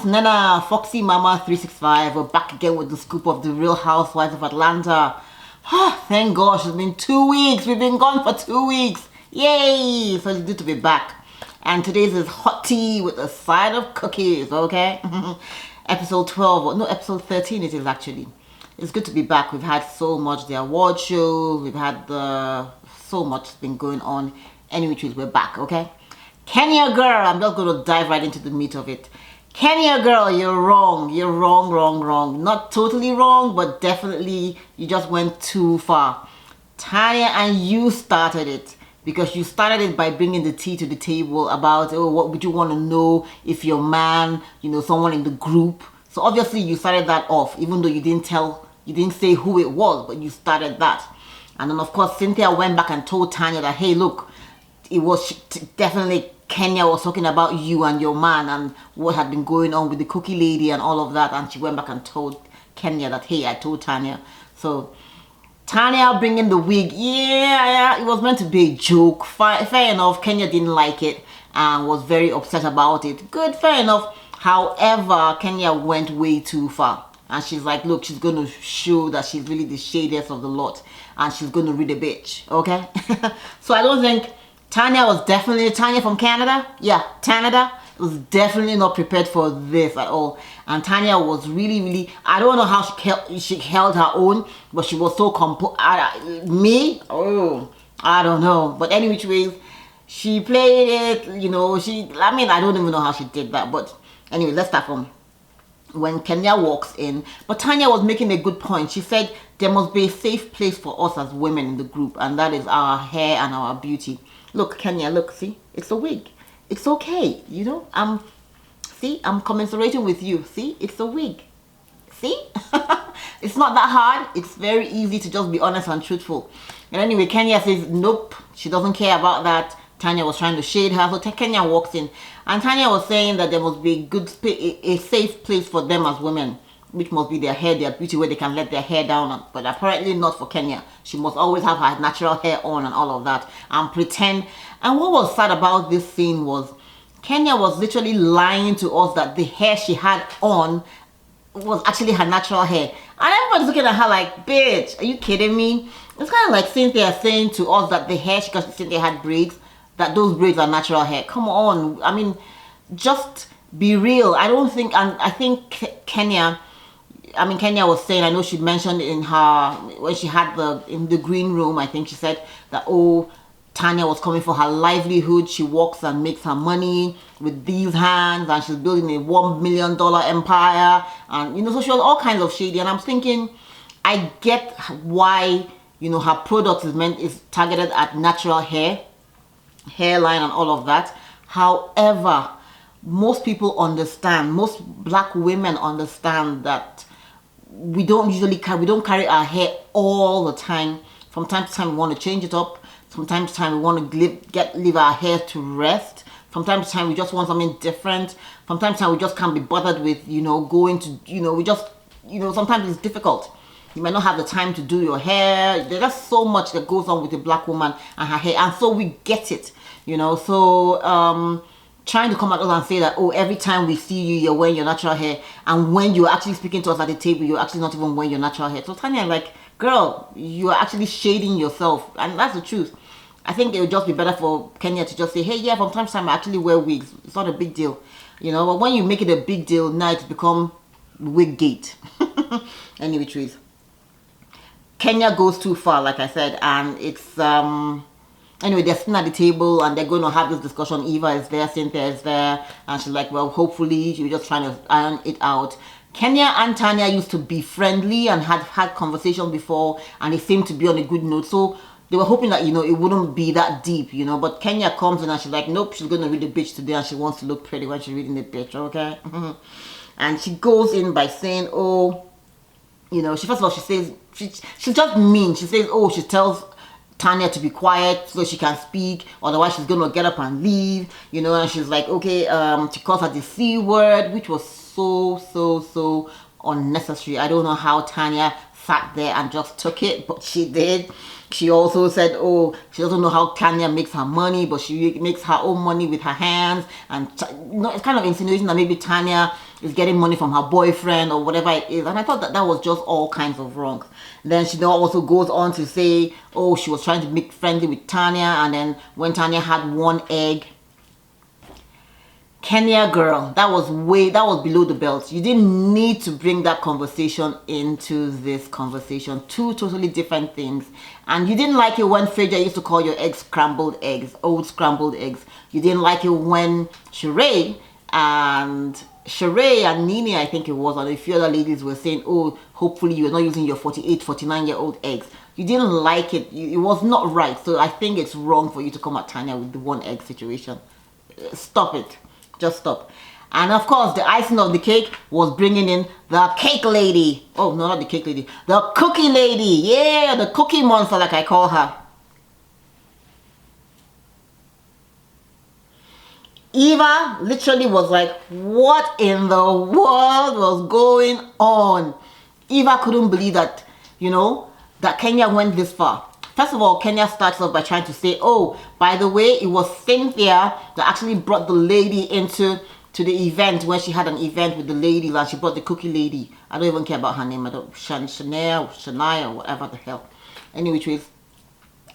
Nana, Foxy Mama 365. We're back again with the scoop of the Real Housewives of Atlanta. Thank gosh, it's been 2 weeks. We've been gone for 2 weeks. Yay! So it's good to be back. And today's is hot tea with a side of cookies, okay? Episode 12, no, episode 13 it is actually. It's good to be back. We've had so much, the award shows, we've had so much been going on. Anyway, we're back, okay? Kenya girl, I'm just going to dive right into the meat of it. Kenya girl, you're wrong. You're wrong. Not totally wrong, but definitely you just went too far. Tanya, and you started it. Because you started it by bringing the tea to the table about, oh, what would you want to know if your man, someone in the group. So obviously you started that off, even though you didn't say who it was, but you started that. And then of course, Cynthia went back and told Tanya that, hey, look, it was definitely Kenya was talking about you and your man and what had been going on with the cookie lady and all of that. And she went back and told Kenya that, hey, I told Tanya. So Tanya bringing the wig, yeah, it was meant to be a joke. Fair enough, Kenya didn't like it and was very upset about it. Good, fair enough. However, Kenya went way too far. And she's like, look, she's going to show that she's really the shadiest of the lot. And she's going to read a bitch, okay? So I don't think Tanya from Canada. Yeah, Canada was definitely not prepared for this at all. And Tanya was really, I don't know how she held her own, but she was so me? Oh, I don't know. But any which ways, she played it, I don't even know how she did that. But anyway, let's start from when Kenya walks in. But Tanya was making a good point. She said there must be a safe place for us as women in the group, and that is our hair and our beauty. Look, Kenya, look, see, it's a wig. It's okay, I'm commiserating with you. See, it's a wig. See? It's not that hard. It's very easy to just be honest and truthful. And anyway, Kenya says, nope, she doesn't care about that. Tanya was trying to shade her. So Kenya walks in. And Tanya was saying that there must be a safe place for them as women, which must be their hair, their beauty, where they can let their hair down. But apparently not for Kenya. She must always have her natural hair on and all of that. And pretend. And what was sad about this scene was Kenya was literally lying to us that the hair she had on was actually her natural hair. And everybody's looking at her like, bitch, are you kidding me? It's kind of like Cynthia saying to us that the hair, because Cynthia had braids, that those braids are natural hair. Come on. I mean, just be real. I don't think, and I think Kenya was saying, I know she mentioned when she had in the green room, I think she said that, oh, Tanya was coming for her livelihood. She works and makes her money with these hands, and she's building a $1 million empire. And, so she was all kinds of shady. And I'm thinking, I get why, her product is targeted at natural hair, hairline and all of that. However, most people understand, most black women understand that we don't carry our hair all the time. From time to time, we want to change it up. From time to time, we want to leave our hair to rest. From time to time, we just want something different. From time to time, we just can't be bothered with, going to, we just, sometimes it's difficult. You might not have the time to do your hair. There's just so much that goes on with a black woman and her hair. And so we get it, So trying to come at us and say that, oh, every time we see you, you're wearing your natural hair. And when you're actually speaking to us at the table, you're actually not even wearing your natural hair. So Tanya, like, girl, you are actually shading yourself. And that's the truth. I think it would just be better for Kenya to just say, hey, yeah, from time to time I actually wear wigs. It's not a big deal. But when you make it a big deal, now it's become wig gate. Anyway, trees. Kenya goes too far, like I said, and it's anyway, they're sitting at the table and they're going to have this discussion. Eva is there, Cynthia is there, and she's like, well, hopefully she's just trying to iron it out. Kenya and Tanya used to be friendly and had conversations before, and they seemed to be on a good note. So they were hoping that, it wouldn't be that deep, But Kenya comes in and she's like, nope, she's going to read the bitch today and she wants to look pretty when she's reading the bitch, okay? And she goes in by saying, oh, first of all, she says, she's just mean. She says, oh, she tells Tanya to be quiet so she can speak, otherwise she's going to get up and leave, and she's like, okay, she calls her the C word, which was so unnecessary. I don't know how Tanya sat there and just took it, but she did. She also said, oh, she doesn't know how Tanya makes her money, but she makes her own money with her hands. And it's kind of insinuating that maybe Tanya is getting money from her boyfriend or whatever it is. And I thought that that was just all kinds of wrong. Then she now also goes on to say, oh, she was trying to make friendly with Tanya, and then when Tanya had one egg. Kenya girl, that was below the belt. You didn't need to bring that conversation into this conversation. Two totally different things. And you didn't like it when Phaedra used to call your eggs scrambled eggs, old scrambled eggs. You didn't like it when Sheree and Nene, I think it was, and a few other ladies were saying, oh, hopefully you're not using your 48, 49-year-old eggs. You didn't like it. It was not right. So I think it's wrong for you to come at Tanya with the one egg situation. Stop it. Just stop. And of course, the icing of the cake was bringing in the cake lady. Oh, no, not the cake lady. The cookie lady. Yeah, the cookie monster, like I call her. Eva literally was like, what in the world was going on? Eva couldn't believe that, you know, that Kenya went this far. First of all, Kenya starts off by trying to say, oh, by the way, it was Cynthia that actually brought the lady to the event, when she had an event with the lady, and she brought the cookie lady. I don't even care about her name. I don't, Shania, whatever the hell. Anyway,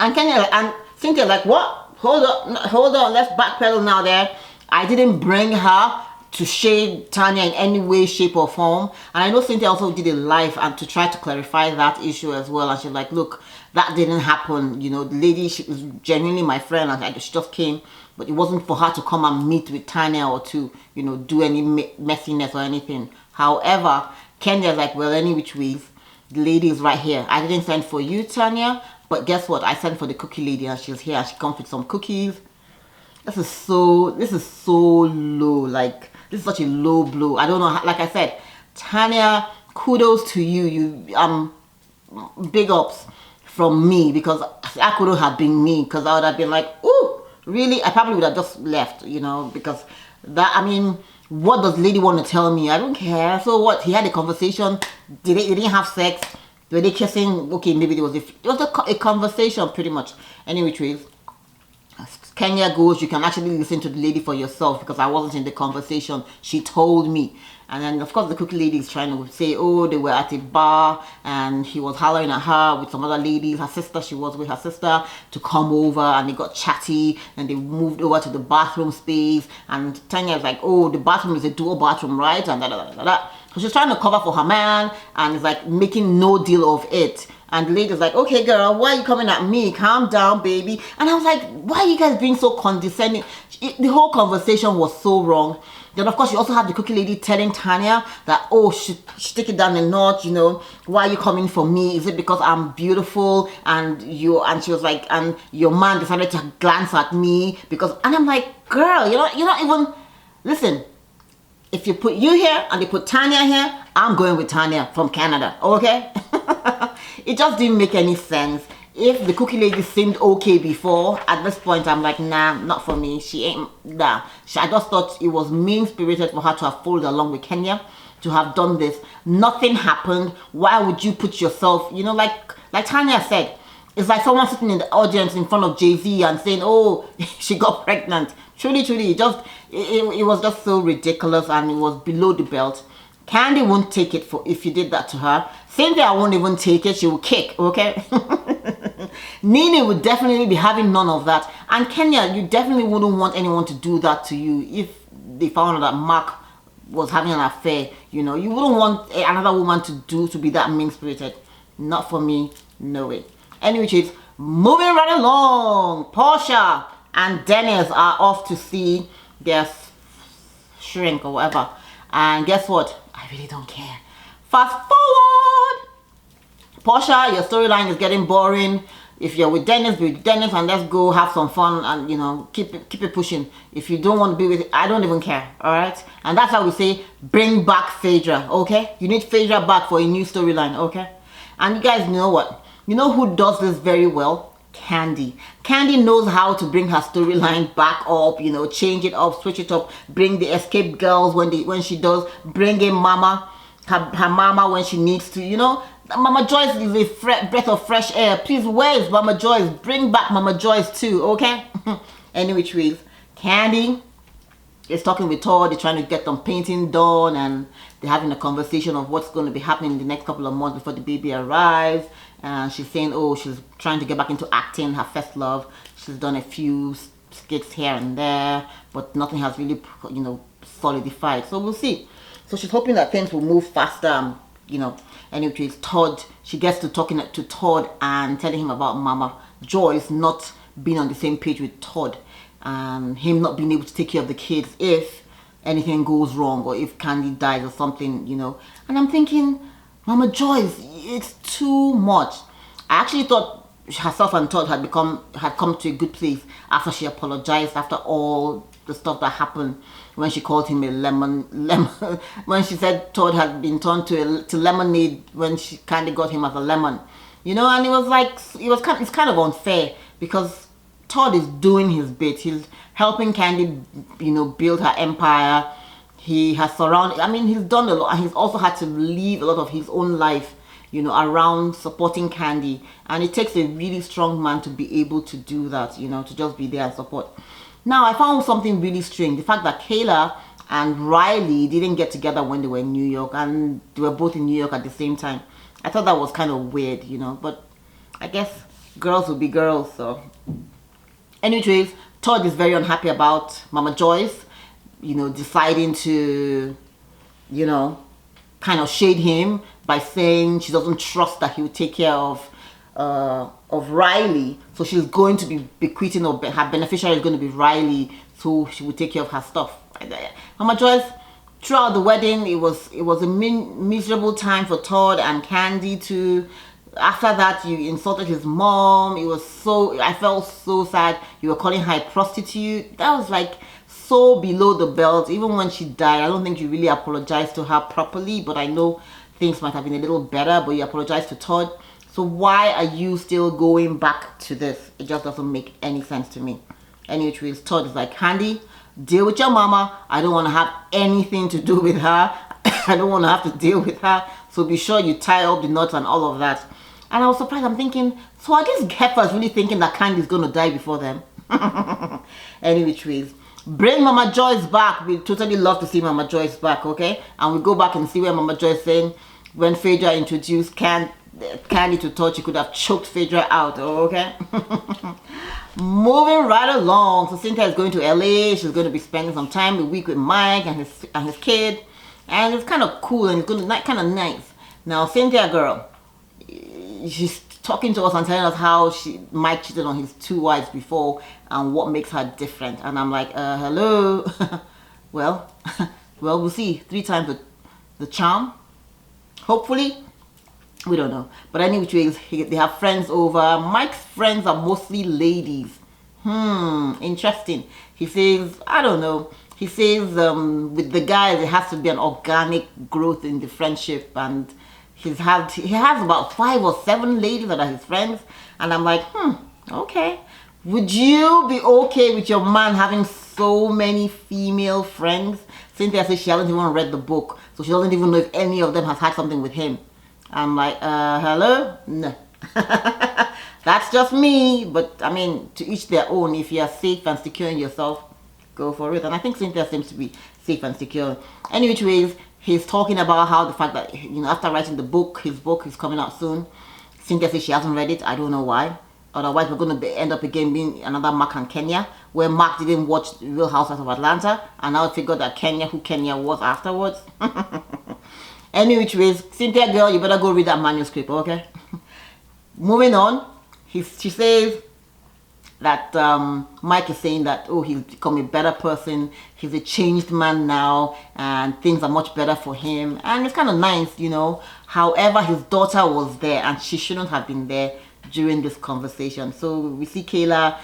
and Kenya and Cynthia like, what? Hold on, let's backpedal now there. I didn't bring her to shade Tanya in any way, shape or form. And I know Cynthia also did a live and to try to clarify that issue as well. And she's like, look, that didn't happen. You know, the lady, she was genuinely my friend, and she just came, but it wasn't for her to come and meet with Tanya or to, you know, do any messiness or anything. However, Kenya's like, well, any which ways, the lady is right here. I didn't send for you, Tanya, but guess what? I sent for the cookie lady, and she's here, and she comes with some cookies. This is so low. Like, this is such a low blow. I don't know. Like I said, Tanya, kudos to you. Big ups from me, because that couldn't have been me, because I would have been like, ooh, really? I probably would have just left, you know, because that, I mean, what does the lady want to tell me? I don't care. So what? He had a conversation. They didn't have sex. Were they kissing? Okay, maybe there was a conversation, pretty much. Anyway, Kenya goes, you can actually listen to the lady for yourself, because I wasn't in the conversation. She told me. And then, of course, the cookie lady is trying to say, oh, they were at a bar and he was hollering at her with some other ladies. Her sister, she was with her sister, to come over, and they got chatty and they moved over to the bathroom space. And Tanya is like, oh, the bathroom is a dual bathroom, right? And da. So she's trying to cover for her man and is like making no deal of it. And the lady's like, okay, girl, why are you coming at me? Calm down, baby. And I was like, why are you guys being so condescending? The whole conversation was so wrong. Then, of course, you also have the cookie lady telling Tanya that, oh, she take it down a notch, you know, why are you coming for me? Is it because I'm beautiful? And she was like, and your man decided to glance at me because, and I'm like, girl, you're not even, listen, if you put you here and they put Tanya here, I'm going with Tanya from Canada, okay? It just didn't make any sense. If the cookie lady seemed okay before, at this point I'm like, nah, not for me. She ain't, nah. I just thought it was mean-spirited for her to have followed along with Kenya, to have done this. Nothing happened. Why would you put yourself, you know, like Tanya said, it's like someone sitting in the audience in front of Jay-Z and saying, oh, she got pregnant. Truly, it was just so ridiculous, and it was below the belt. Kandi won't take it if you did that to her. Cynthia won't even take it. She will kick, okay? Nene would definitely be having none of that. And Kenya, you definitely wouldn't want anyone to do that to you if they found out that Mark was having an affair. You know, you wouldn't want another woman to be that mean-spirited. Not for me, no way. Anyway, moving right along. Porsha and Denis are off to see their shrink or whatever. And guess what? I really don't care. Fast forward. Porsha, your storyline is getting boring. If you're with Denis, be with Denis, and let's go have some fun and, you know, keep it pushing. If you don't want to be with it, I don't even care, all right? And that's how we say, bring back Phaedra, okay? You need Phaedra back for a new storyline, okay? And you guys know what? You know who does this very well? Kandi. Kandi knows how to bring her storyline back up, you know, change it up, switch it up, bring the escape girls when she does, bring in Mama, her Mama when she needs to, you know. Mama Joyce is a breath of fresh air. Please, where is Mama Joyce? Bring back Mama Joyce too, okay? Anyway, Kandi is talking with Todd. They're trying to get some painting done, and they're having a conversation of what's going to be happening in the next couple of months before the baby arrives. And she's saying, oh, she's trying to get back into acting, her first love. She's done a few skits here and there, but nothing has really, solidified. So we'll see. So she's hoping that things will move faster. Anyway, Todd, she gets to talking to Todd and telling him about Mama Joyce not being on the same page with Todd, and him not being able to take care of the kids if anything goes wrong or if Kandi dies or something, And I'm thinking, Mama Joyce, it's too much. I actually thought herself and Todd had come to a good place after she apologized after all the stuff that happened when she called him a lemon when she said Todd had been turned to lemonade when she kind of got him as a lemon, and it was like it's kind of unfair because Todd is doing his bit. He's helping Kandi build her empire. He has he's done a lot, and he's also had to leave a lot of his own life around supporting Kandi, and it takes a really strong man to be able to do that, to just be there and support. Now, I found something really strange. The fact that Kayla and Riley didn't get together when they were in New York, and they were both in New York at the same time. I thought that was kind of weird, but I guess girls will be girls, so. Anyways, Todd is very unhappy about Mama Joyce, deciding to, kind of shade him by saying she doesn't trust that he will take care of Riley, so she's going to be bequeathing, or her beneficiary is going to be Riley, so she will take care of her stuff. Mama Joyce, throughout the wedding, it was a miserable time for Todd and Kandi too. After that, you insulted his mom. I felt so sad. You were calling her a prostitute. That was like so below the belt. Even when she died, I don't think you really apologized to her properly, but I know things might have been a little better, but you apologized to Todd. So why are you still going back to this? It just doesn't make any sense to me. Anyway, Todd is like, Kandi, deal with your mama. I don't want to have anything to do with her. I don't want to have to deal with her. So be sure you tie up the knots and all of that. And I was surprised. I'm thinking, so are these heifers really thinking that Kandi is going to die before them? Anyway, bring Mama Joyce back. We totally love to see Mama Joyce back, okay? And we go back and see where Mama Joyce saying when Phaedra introduced Kandi to Todd, she could have choked Phaedra out, okay? Moving right along. So Cynthia is going to LA. She's going to be spending some time a week with Mike and his kid. And it's kind of cool and it's going to kind of nice. Now, Cynthia girl, she's talking to us and telling us how Mike cheated on his 2 wives before and what makes her different. And I'm like, hello. well, we'll see. 3 times the charm. Hopefully. We don't know. But anyways, they have friends over. Mike's friends are mostly ladies. Interesting. He says, I don't know. He says with the guys, it has to be an organic growth in the friendship. And he has about 5 or 7 ladies that are his friends. And I'm like, okay. Would you be okay with your man having so many female friends? Cynthia says she hasn't even read the book. So she doesn't even know if any of them has had something with him. I'm like, hello? No. That's just me. But, I mean, to each their own. If you're safe and secure in yourself, go for it. And I think Cynthia seems to be safe and secure. Anyways, he's talking about how the fact that, after writing the book, his book is coming out soon. Cynthia says she hasn't read it. I don't know why. Otherwise, we're going to end up again being another Mark and Kenya, where Mark didn't watch Real Housewives of Atlanta. And now figured that who Kenya was afterwards. Anyways, Cynthia girl, you better go read that manuscript, okay? Moving on, she says that Mike is saying that, oh, he's become a better person, he's a changed man now, and things are much better for him. And it's kind of nice, However, his daughter was there, and she shouldn't have been there during this conversation. So we see Kayla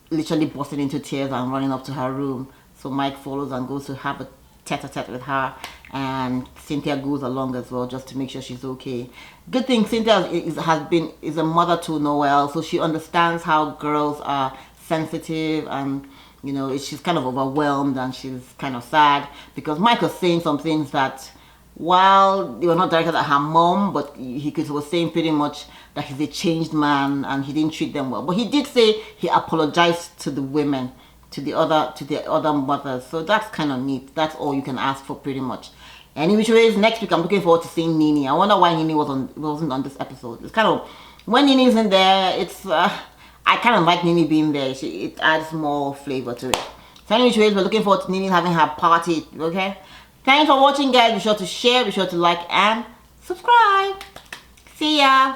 literally bursting into tears and running up to her room. So Mike follows and goes to have a tete-a-tete with her, and Cynthia goes along as well just to make sure she's okay. Good thing Cynthia is a mother to Noel, so she understands how girls are sensitive, and she's kind of overwhelmed and she's kind of sad because Mike was saying some things that, while they were not directed at her mom, but he was saying pretty much that he's a changed man and he didn't treat them well. But he did say he apologized to the women, to the other mothers. So that's kind of neat. That's all you can ask for, pretty much. Any which ways, next week I'm looking forward to seeing Nini. I wonder why Nini wasn't on this episode. It's kind of, when Nini isn't there, it's I kind of like Nini being there. It adds more flavor to it. So any which ways, we're looking forward to Nini having her party. Okay, thanks for watching, guys. Be sure to share, be sure to like and subscribe. See ya.